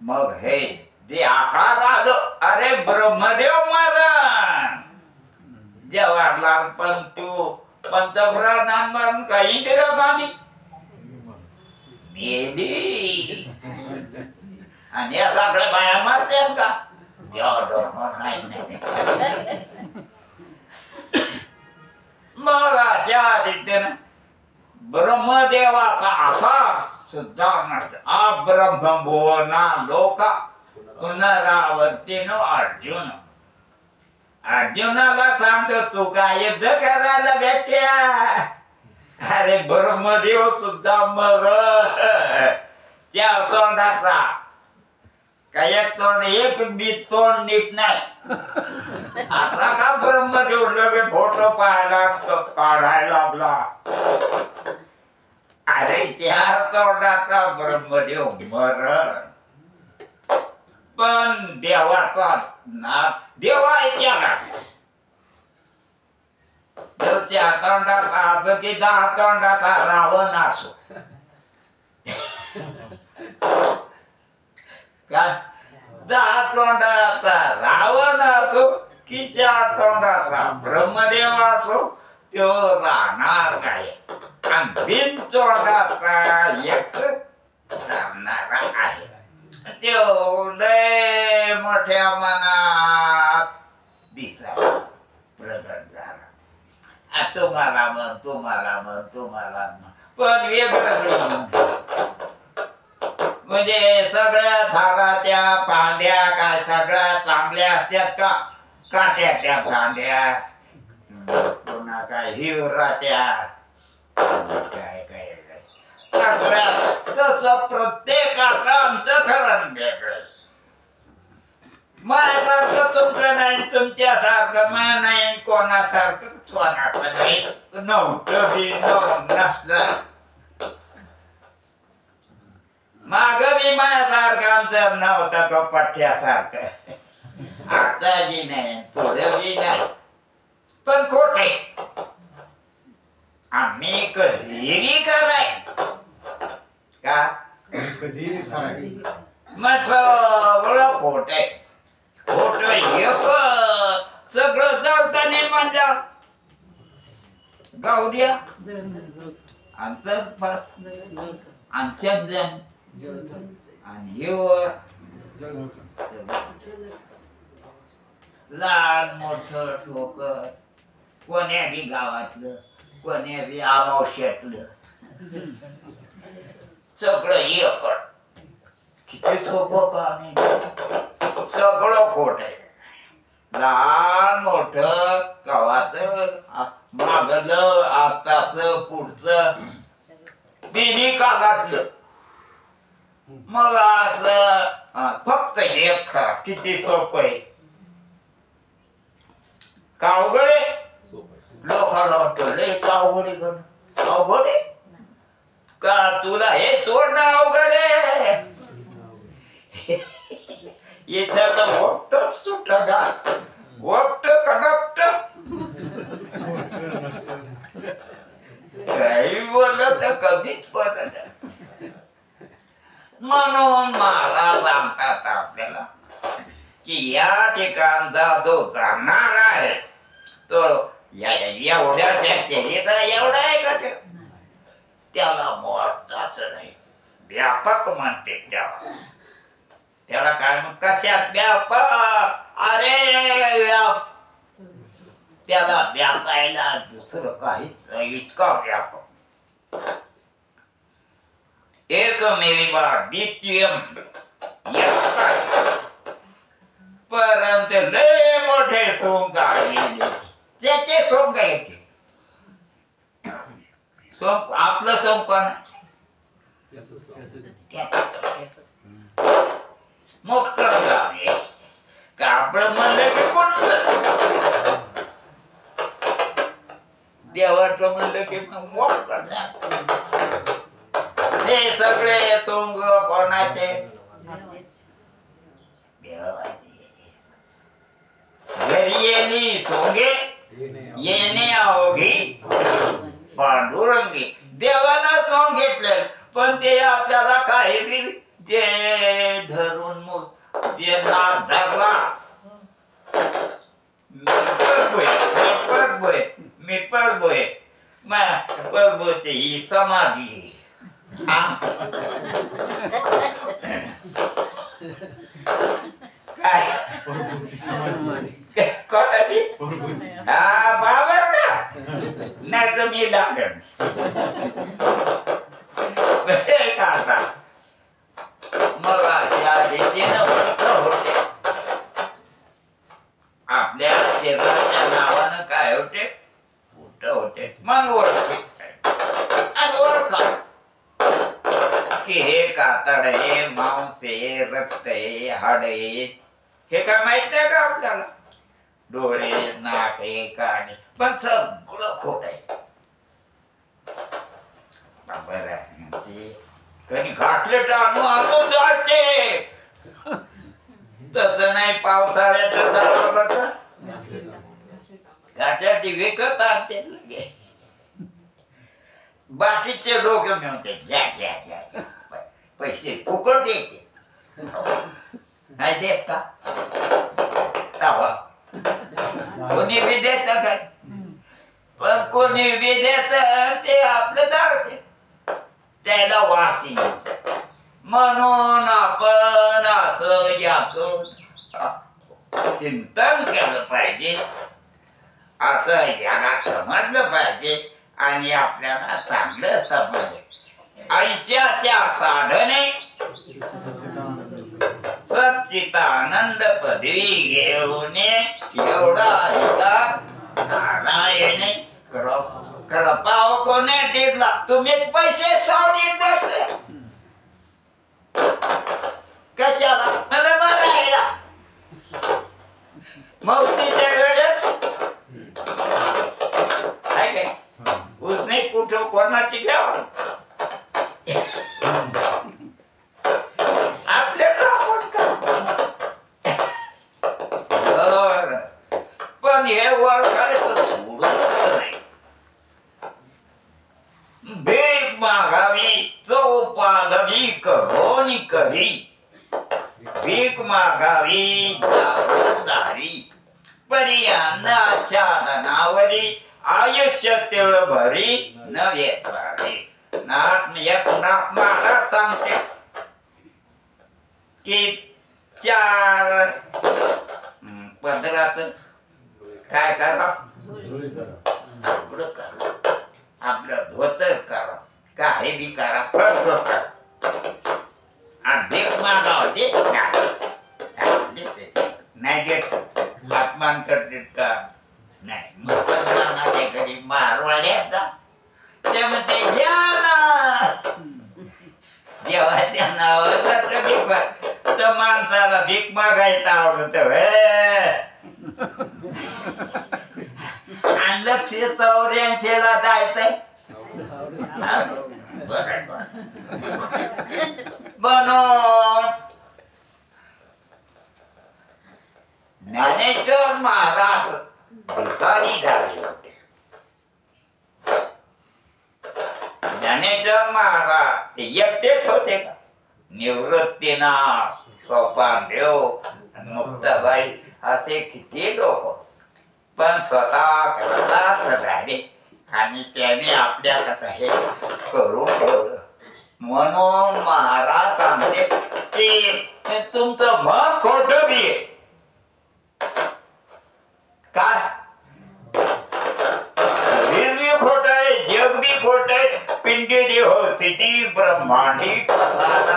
मग हे जे आकार आलं, अरे ब्रह्मदेव मरण, जवाहरलाल पंतू पंतप्रधान मरण का, इंदिरा गांधी मेली आणि या सगळ्या बाया मरत्यात का. मग अशा रीतीनं ब्रह्मदेवाचा आकार सुद्धा ब्रह्मभुवना लोका पुनरावर्तीनो अर्जुन. अर्जुनाला सांगतो तू काय युद्ध करायला भेटल्या. अरे ब्रह्मदेव सुद्धा मर त्या तोंडाचा काय तोंड एक बी तोंड नीट नाही. असा का ब्रह्मदेव लगे फोटो पाहायला काढायला लागला. अरे चार तोंडाचा ब्रह्मदेव मरण, पण देवाचा नाथ देवा ऐकला. त्या तोंडाचा असो की 10 तोंडाचा रावण असो, काय 10 तोंडाचा रावण असो की 4 तोंडाचा ब्रह्मदेव असो, तो राहणार काय. आणि बिन तोंडाचा एक राहणारा आहे. तो लय मोठ्या मनात दिसायला प्रगट झाला. तुम्हाला म्हण, तुम्हाला म्हण, तुम्हाला म्हण, पण वेगवेगळं म्हणजे सगळ्या झाडाच्या फांद्या काय सगळ्या चांगल्या असतात का, काट्याच्या फांद्या, पुन्हा काय हिवराच्या काय काय सगळ्या. तसं प्रत्येकाचं अंतःकरण वेगळं. माझ्यासारखं तुमचं नाही, तुमच्यासारखं मग नाही, कोणासारखं कोणाचं नाही, नव्हतं बी नसलं. माग बी माझ्यासारखं आमचं नव्हतं तो पठ्यासारखं. आता बी नाही, पुढं बी नाही. पण खोटे आम्ही कधी कराय का कधी खरं मग सगळं खोट आहे. खोट एक सगळं जगताना म्हणजे गावड्या आमचं आमच्या जण आणि हे लहान मोठं ठोकर कोण्या बी गावातलं कोण्या बी आमावश्यातलं सगळं एकड. किती सोपं का नाही, सगळं खोट आहे. लहान मोठं गावाचं मागलं आताचं पुढचं तिन्ही कागातलं. मग असं फक्त एक खरा. किती सोपं आहे का अवघड आहे? लोकांना वाटतं लय का अवघड आहे, अवघड आहे का तुला हे सोडणं अवघड आहे? इथं तर वक्तच सुटलं ना, वक्त कनक्ट काही बोललं तर कमीच पडत. म्हणून मला सांगतात आपल्याला की या ठिकाणचा जो जाणार आहे तो एवढ्याच्या शरीर एवढा आहे का त्याला महत्वाच नाही, व्यापक म्हणते त्याला. त्याला काय मग कशात व्यापक? अरे त्याला व्यापायला दुसरं काहीच इतका व्यापक. एकमेव द्वितीयम परंतु लय मोठे सोम काढलेले त्याचे सोम काय येते? सोम आपलं सोम कोण? मोक्त का आपलं म्हणलं की कोणतं देवाचं म्हणलं की मग मोक्त. हे सगळे सोंग कोणाचे? देवाचे. घरी येणी सोंगे येणे अवघी पांडुरंगी. देवाला सोंग घेतले पण ते आपल्याला काही बी जे धरून मग जे नाक धरला मी परबोय परबोचे ही समाधी. काय कोणाची? हा बाबर का नाही तर मी लागेल का. मग अशा रीतीनं होते आपल्या शरीराच्या नावानं. काय होते? पोट होते, मन ओळख आणि ओळखा की हे कातड आहे, मांस आहे, रक्त आहे, हाड आहे. हे काय माहित नाही का आपल्याला? डोळे नाक आहे कान, पण सगळं खोट आहे. बरं आहे कधी घातले टाणू आणू जाते तसं नाही. पावसाळ्यात घाट्या विकत आणते लगे. बाकीचे लोक म्हणते घ्या घ्या घ्या पैसे फुकट द्यायचे नाही देत का? तवा कोणी बी देत काय? पण कोणी बी देत ते आपलं दावते त्याला वासी. म्हणून आपण असं याचं चिंतन केलं पाहिजे, असं याला समजलं पाहिजे आणि आपल्याला चांगलं समजलं. आयुष्याच्या साधने सच्चिदानंद पदवी घेऊन एवढा अधिकार नारायणे कृपा कोणे दिला. तुम्ही पैसे सावडीत बसले कशाला? मला बघायला पण हे ओळखायचं सोडून नाही. भीक मागावी चौपालवी करोनी करी, भीक मागावी दारोदारी, परी अन्नाच्या धनावरी, आयुष्य तिळ भरी न वेत्रावे. एक नाक महाराज सांगते की 4 पदरात काय करा, आपलं धोतर करा, काही बी करा, फर्क करा आणि भीक मागावं ते नाही देत. अपमान करतात का नाही. मुसलमानाच्या घरी मारवाड्यात जा, ते म्हणते घ्या ना देवाच्या नावावर भीक माग. तर माणसाला भीक मागायचं आवडत आणि लक्ष 84ला जायचंय. बनून ज्ञानेश्वर महाराज भिकारी झाले होते. ज्ञानेश्वर महाराज ते एकटेच होते का? निवृत्तीनाथ, सोपानदेव, मुक्ताबाई असे किती लोक, पण स्वतः करतात झाले आणि त्याने आपल्या कसं हे करून ठेवलं. म्हणून महाराज सांगते की तुमचं मन खोटं बी काय, शरीर बी खोट आहे, जग बी खोट आहे, पिंडी देह स्थिती ब्रह्मांडी प्रसादा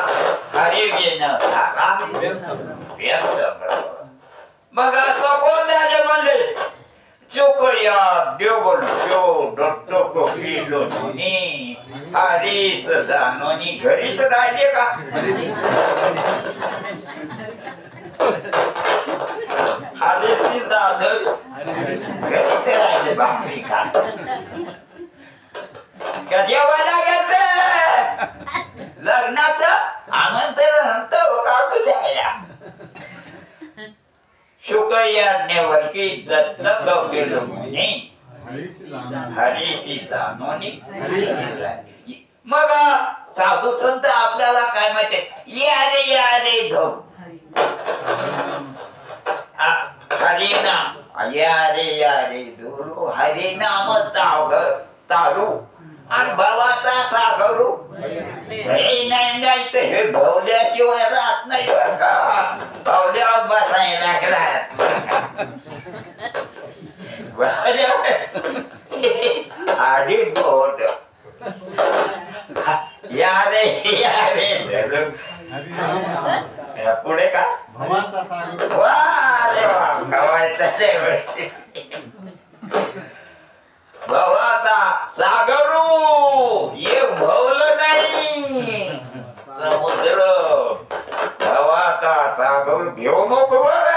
हरे वेन सारा व्यक्त ब्रह्म. मग असं कोण त्याचे म्हणले चुकया देवल देव दत्त कपिलो धोनी हरी सदानोनी घरीच राहिले का? हरी दादर घरीच राहिले भाकरी खात का देवाला घेत लग्नाचं आमंत्रण तर काढू द्यायला. शुकयाज्ञवल्की दत्त कपिल मुनी हरीशी जाणोनी. मग साधू संत आपल्याला काय माहिती, या रे धो हरिनाम, या रे धुरू हरिनाम तारू आणि भावाचा सागरू. नाही तर हे भवल्याशिवाय राहत नाही का? भवल्यावर बसायला लागला आधी बोट या रे पुढे का भवाचा सागर. भवाचा सागरू एक भवलं नाही समुद्र. भवाचा सागर घेऊ नको बरं.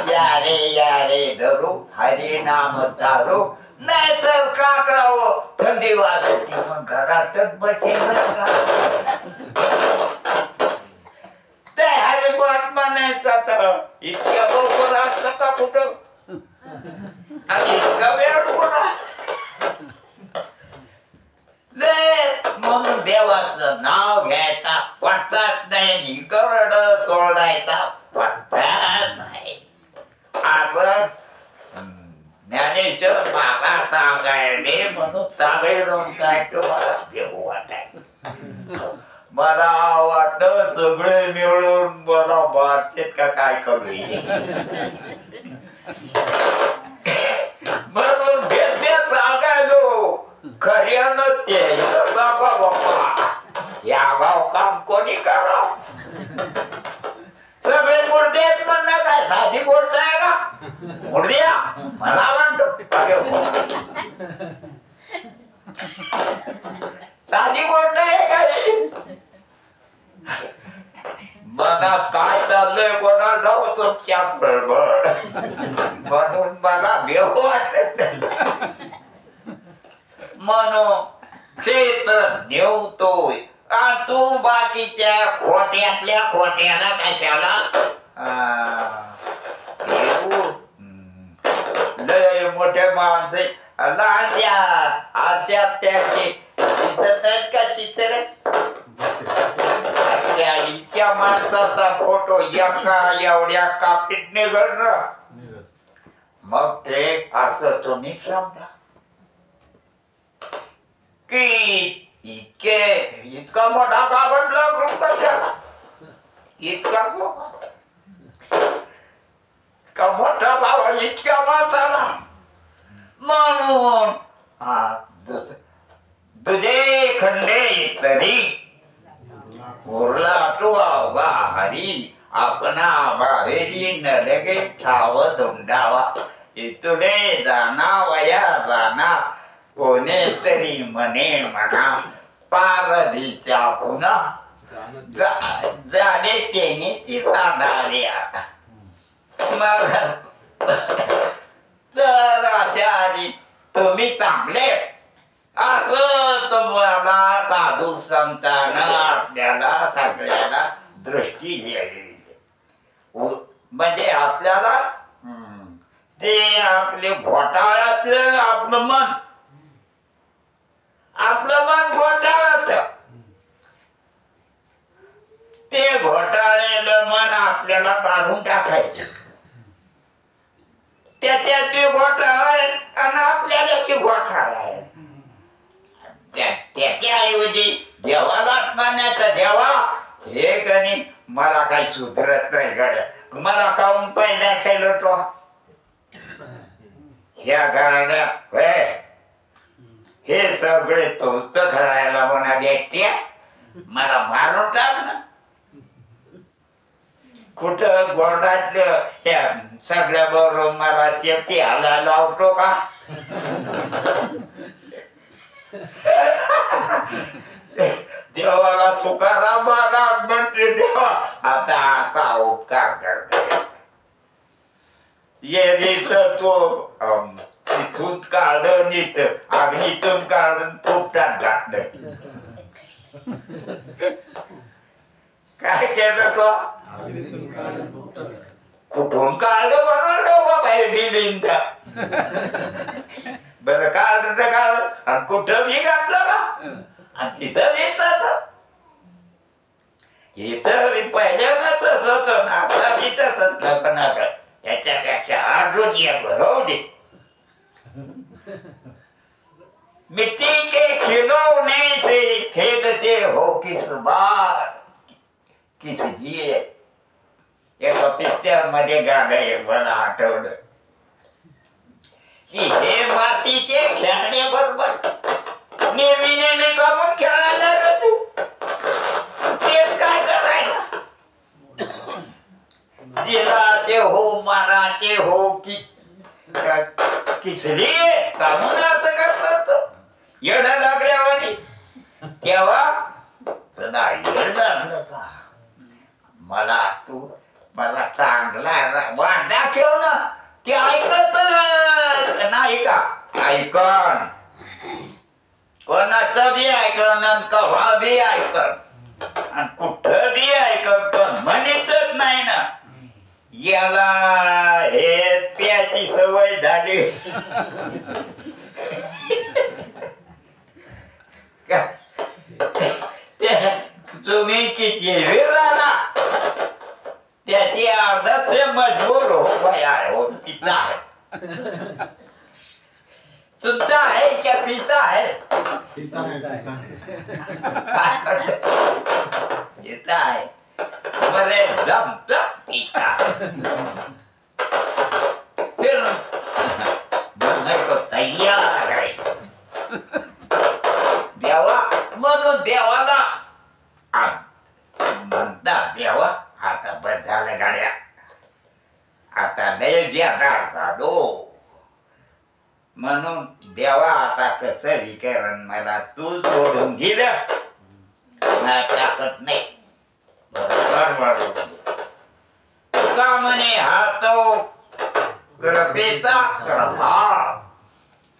या रे धरू हरी नाम तारू. नाही तर का करावं, थंडी वाजते मग घरातच बसेल ते हरिपाठ म्हणायचं तर इतक्या लवकर असतं का कुठं आणि इतका वेळ कुठं. म्हणून देवाचं नाव घ्यायचा पटत नाही, गरड सोडायचा पटत नाही. आता ज्ञानेश्वर महाराज सांगायले म्हणून सांगायला काय मला देऊ वाटाय. मला वाटत सगळे मिळून मला भारतेत का काय करू म्हणून भेट सांगायलो खऱ्यानं ते सांगा बाप्पा या गाव काम कोणी करा. सगळे मुर्देत म्हणणं काय साधी गोष्ट आहे का? मुर्द्या मला म्हणतो साधी गोष्ट आहे काय? मनात काय चाललंय कोणाला जाऊ तुमच्या बरोबर म्हणून मला भेव वाटत. म्हणून क्षेत्र नेवतोय आणि तू बाकीच्या खोट्यातल्या खोट्याला कशाला लय मोठे माणसे लहानच्या आरशात त्याचे दिसत नाहीत का चित्र त्या इतक्या माणसाचा फोटो एका एवढ्या कापीत निघल ना मग ते असं तुम्ही समजा की इतका मोठा कागद लागला इतका सोखा का मोठा बाबा इतक्या माणसाला म्हणून तुझे खंडे तरी उरला तो अवघा हरी आपणा बाहेरी नलगे ठाव धुंडावा इथुडे जाना वया जाना कोणे तरी मने म्हणा पारधीच्या पुन्हा झाले त्याने ती साधार्या मग तर अशा आधी तुम्ही चांगले असं तुम्हाला साधू संतांना आपल्याला सगळ्याला दृष्टी द्यावी म्हणजे आपल्याला ते आपले घोटाळ्यातलं आपलं मन घोटाळत ते घोटाळलेलं मन आपल्याला काढून टाकायचं त्याच्यात ते घोटाळा आहे आणि आपल्याला ते घोटाळा आहे त्याच्या ऐवजी देवाला मानायचं देवा हे गणी मला काही सुधरत नाही गड्या मला काऊन पहिल्या खेळलो तो ह्या गाड्यात हे सगळे तोच करायला म्हणा देत्या मला मारून टाक ना कुठं गोडातलं ह्या सगळ्या बरोबर मला शेपटी हाला लावतो का देवाला तुकाराम महाराज म्हणते देवा आता असा उपकार करते ये तो तिथून काढून इथं अग्नीतून काढून पोपटात घातलं काय केलं तो कुठून काढलं बरोबर बाबा बिलिंद बरं काढलं तर काढलं आणि कुठं बी घातलं का आणि तिथं येतच इथं पहिल्यांदा तसंच होतं ना आता तिथंच नका नका याच्यापेक्षा अजून एक हो दे मिट्टी के खिलौने से खेलते हो किस बार किस दिए एका पिक्चर मध्ये गाणं आहे मला आठवलं की हे मातीचे खेळणे बरोबर नेहमी नेहमी कमून खेळायला रे तू तेच काय करायला जिलाते हो मराठे हो की किसली कामून अर्थ करतो येड लागल्यावानी तेव्हा तुला येड लागलं का मला चांगला वाट दाखव ना ते ऐकत नाही का ऐकन कोणाचं बी ऐकन कव्हा बी ऐकन आणि कुठं बी ऐकन पण म्हणतच नाही ना याला हे प्याची सवय झाली तुम्ही किती वेळा त्याची आदत से मजबूर हो गया है वो पिता है सुनता है क्या पीता है पिता है पीता है मरे दम तक पीता फिर बनने को तैयार है देवा म्हणून देवाला म्हणतात देवा आता बस झालं गाड्या आता लय बेकार झालो म्हणून देवा आता कसं विकरण मला तू जोडून दिलं मला टाकत नाही बरोबर तुका म्हणे हातो कृपेचा कृपा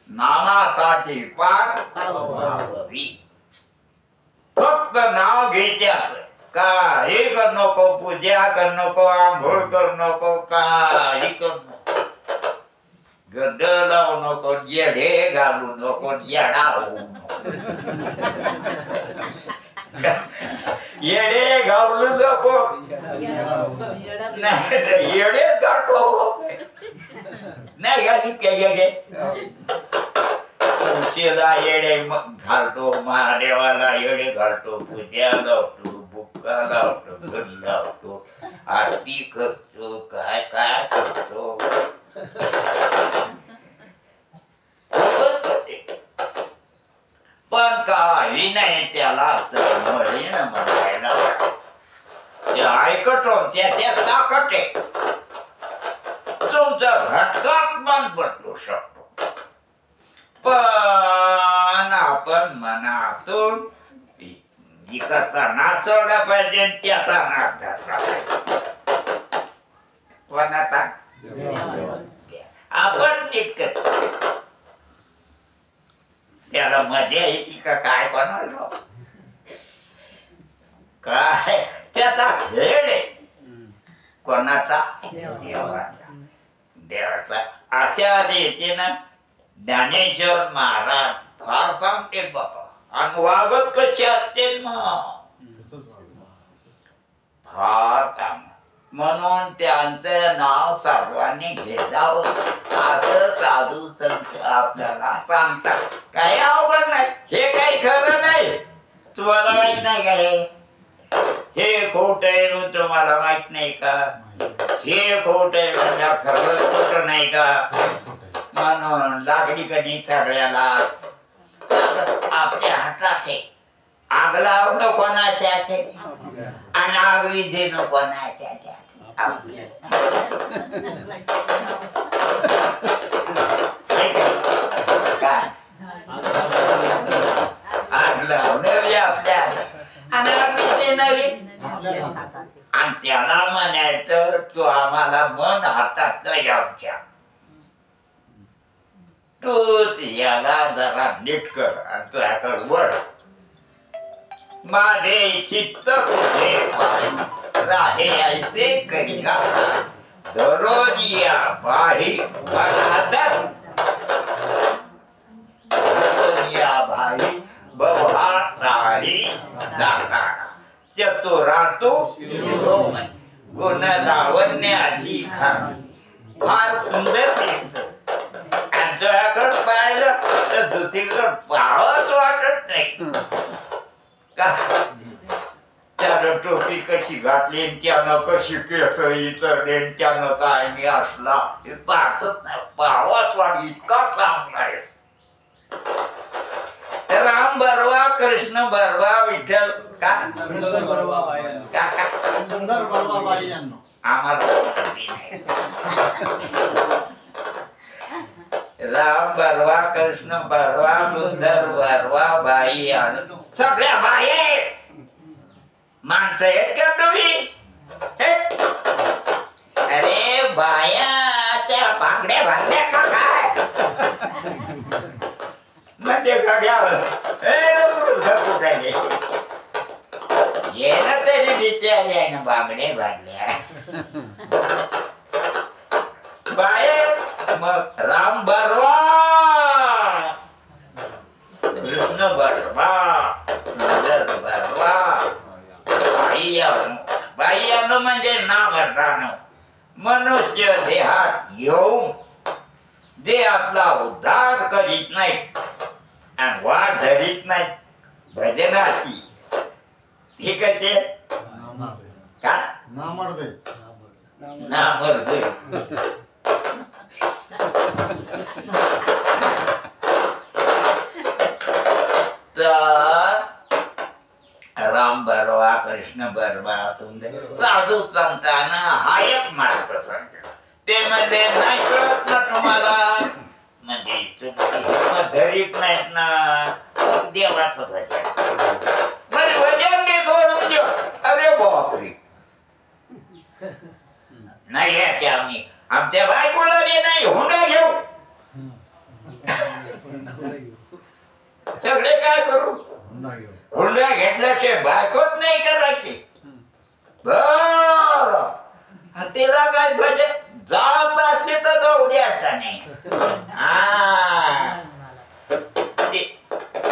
नानासाठी पार फक्त नाव घेत्याच काही करू नको, पूजा करू नको, आंघोळ करू नको, काही करू नको, गड्ड लावू नको, येडे घालू नको, येडा होऊ नको. येडे घालू नको, नाही येडे गाठो नाही घालीत काय येडे. तुळशीला येडे घालतो, महादेवाला येडे घालतो, पूजा लावतो, बुक्का लावतो, घर लावतो, आरती करतो, काय काय करतो, खूपच करते. पण काही नाही त्याला तर म्हणेन म्हणायला ते ऐकतो, त्याच्या ताकद आहे. तुमचा घटकात मन बदलू शकतो, पण आपण मनातून इकडचा नाच सोडला पाहिजे, त्याचा नाच धरला पाहिजे. पण आता आपण नीट करतो, त्याला मजा येते का काय कोणाला काय, त्याचा खेळ आहे. कोणाचा? देवाचा. देवाचा. अशा रीतीने ज्ञानेश्वर महाराज फार सांगते बाबा. आणि वागत कसे असते मग फार चांगलं. म्हणून त्यांचं नाव सर्वांनी घेजावं असं साधू संत आपल्याला सांगतात. काही अवघड नाही, हे काही खरं नाही. तुम्हाला माहित नाही का हे खोट आहे, तुम्हाला माहित नाही का हे खोट आहे, म्हणजे खरं खोट नाही का. म्हणून लाकडी कधी सगळ्याला आपल्या हातात आहे. आग लावणं कोणाच्या आणि आग विझेनं कोणाच्या त्या आग लावणं आपल्या आणि आम्ही नवीन आणि त्याला म्हणायचं तू आम्हाला मन हातात आमच्या, तूच याला जरा नीट कर आणि तुझ्याकडे वळ. माझे चित्त कुठे राहे ऐसे करिका दररोज या बाही बहादर, दररोज या बाही बहातारी दाता चतुरातो गुण लावण्याची खाणी फार सुंदर दिसत. आणि तुझ्याकडे पाहिलं तर दुसरीकडे पाहावंच वाटत नाही का. त्यानं टोपी कशी घातली, त्यानं कशी केस इचरले, त्यानं काय मी असला हे पाहतच नाही. पाहावाच वाट इतका चांगला आहे. राम बरवा, कृष्ण बरवा, विठ्ठल का सुंदर बरवाबाई यांना आम्हाला राम बरवा, कृष्ण बरवा, सुंदर बरवा बाई आणि सगळ्या बाई माणसं आहेत का तुम्ही. अरे बायाच्या बांगड्या बांधल्या का काय म्हणजे गड्यावर कुठे ये ना तरी बिचारी आहे ना बांगडे बांधल्या बाया. मग राम बरवा, कृष्ण बरवा, सुंदर बरवा, बाह्यानं म्हणजे नामठानं मनुष्य देहात येऊन जे आपला उद्धार करीत नाही आणि वाद धरीत नाही भजनाची हे कसे का नामर्दय. तर राम बरवा, कृष्ण बरवा, सुंदर साधू संतांना हा एक मार्ग सांगितला. ते म्हणजे नाही कळत ना तुम्हाला, म्हणजे तुम्ही धरीत नाहीत ना देवाचं भजन, म्हणजे भजन मी सोडून देऊ. अरे बापरे नाही घ्यायचे आम्ही, आमच्या बायकोला बी नाही हुंडा घेऊ. सगळे काय करू, हुंडा घेतल्याशिवाय बायकोच नाही करायची. तिला काय भजन जात असली तर जाऊ द्यायचा नाही.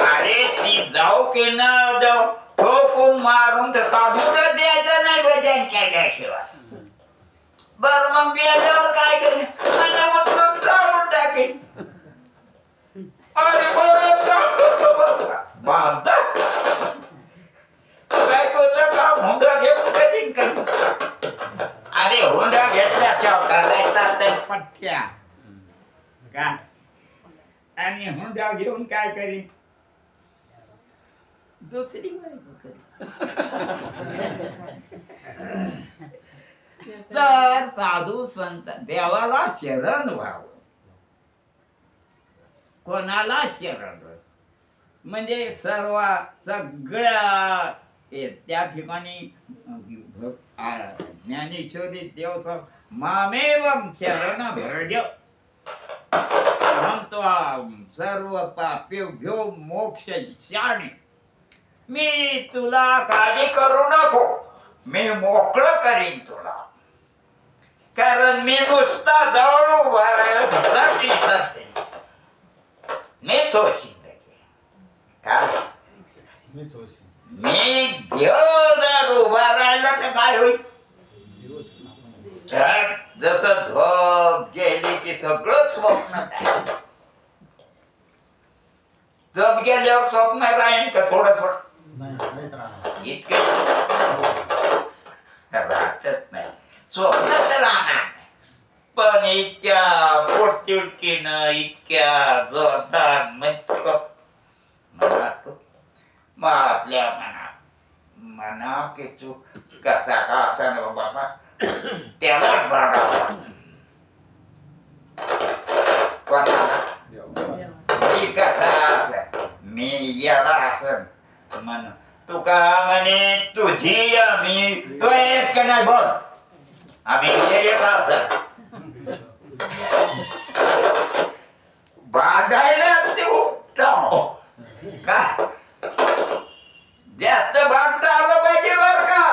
अरे ती जाऊ की न जाऊ ठोकून मारून तर काढून द्यायचं नाही भजन केल्याशिवाय. बर मग द्यायच्यावर काय करेल काढून टाकेल. अरे बरं बांधा बायकोचं काम हुंडा घेऊन कठीण करतो. अरे हुंडा घेतल्याच्या करायचा पठ्ठ्या का आणि हुंडा घेऊन काय करीन दुसरी बायको करीन. तर साधू संत देवाला शरण व्हावं. कोणाला शरण म्हणजे सर्व सगळ्या त्या ठिकाणी ज्ञानेश्वरी देव मामेवम शरण भज म्हणतो सर्व पापेभ्यो मोक्ष शाणे. मी तुला काळजी करू नको, मी मोकळं करीन तुला. कारण मी नुसता जवळ उभा राहिला असेल मीच होची काय मी देव जर उभा राहिला तर काय होईल. जसं झोप गेली की सगळं स्वप्न झोप गेल्यावर स्वप्न राहील का थोडस इतकं राहतच नाही. स्वप्न तर राहणार नाही पण इतक्या पोटतिडकीनं इतक्या जोरदार मग आपल्या म्हणा की तू कसा का असा ना बाबा त्याला बघावा. मी कसा असेल मी येडा असेल म्हण तुका म्हणे तुझी आम्ही तो येत का नाही बोल आम्ही गेले का असेल बांधायला तू का जास्त भागता आलं पाहिजे बर का.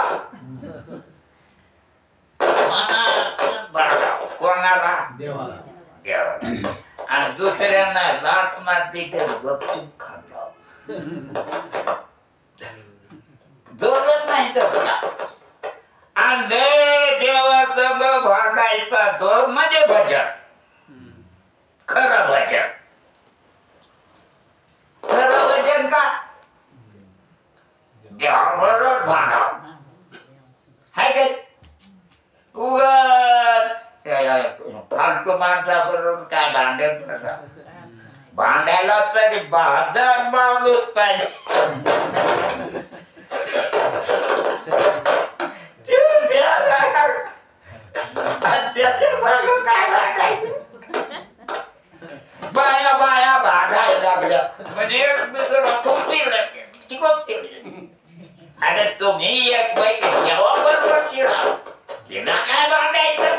कोणाला देवाला देवाला आणि दुसऱ्यांना लाट मारती तर गपचूप खाल्ला जोरच नाही तसला. आणि देवाचं भांडायचा तो म्हणजे भजन खरं भजन. खरं भजन का देवाबरोबर भांडाव हाय का फालतू माणसाबरोबर काय भांडत बसा. भांडायला तरी बहादर माणूस पाहिजे. काय भांडायचं बाया बाया भांडायला लागल्या म्हणजे अरे तुम्ही एक पैकी जेव्हा चिरा तिला काय भांडायचं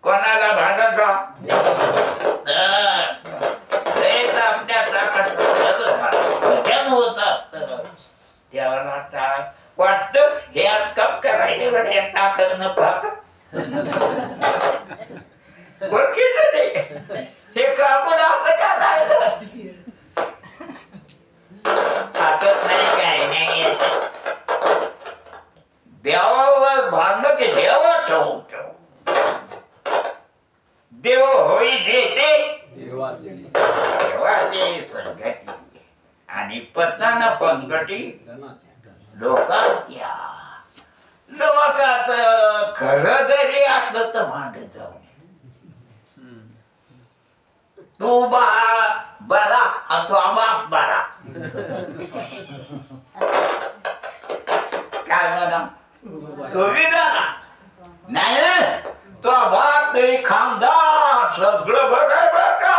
कोणाला भांडत भजन होत असत तेव्हा वाटत हे आज कम करायचं टाकत पाहत हे कापून असं का राहिलं टाकत नाही काय नाही. देवावर भांडलं की देवा ठेवतो देव होई जेते देवाचे संघटी आणि पतन पंकटी लोकांच्या लोकात खरं जरी असलं तर भांडत जाऊ तू बरा आणि तो बाप बरा काय म्हणा तुम्ही बरा नाही ना तो बाप तरी खामदार सगळं बघाय बघा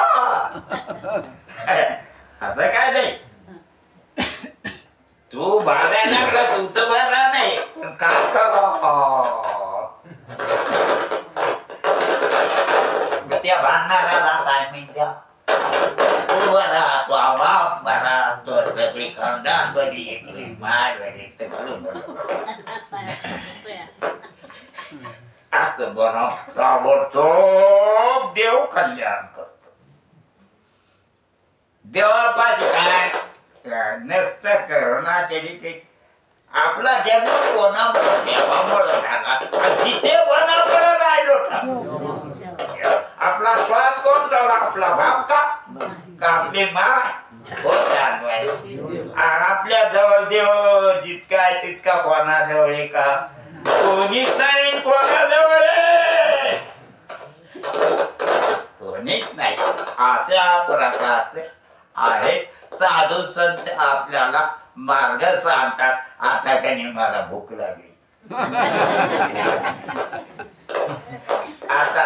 असं काय नाही. तू भाड्या लागला तू तर बरा नाही पण काय करा त्या भांडणाऱ्याला काय म्हणत्या तू बरा तो बाप बरा तो सगळी खानदान बरी माय बरी सगळं बरं असं बनव ताबडतोब देव कल्याण करतो. देवापाशी काय नसतं करुणा केली ते आपला जन्म कोणामुळे देवामुळे झाला. जिथे कोणामुळे राहिलो आपला श्वास कोण चालला आपला बाप का आपली माय कोण चालवाय आपल्या जवळ देव जितका आहे तितका कोणाजवळ आहे का कोणीच नाही कोणाजवळ कोणीच नाही. अशा प्रकारचे आहे साधू संत आपल्याला मार्ग सांगतात. आता कधी मला भूक लागली आता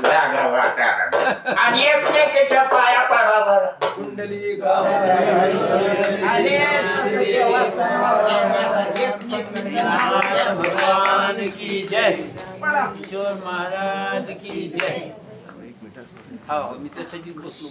जागा वाटायला आणि एकमेकीच्या पाया पडा बरं. कुंडली भगवान की जय. किशोर महाराज की जय. मी त्यासाठी बसलो.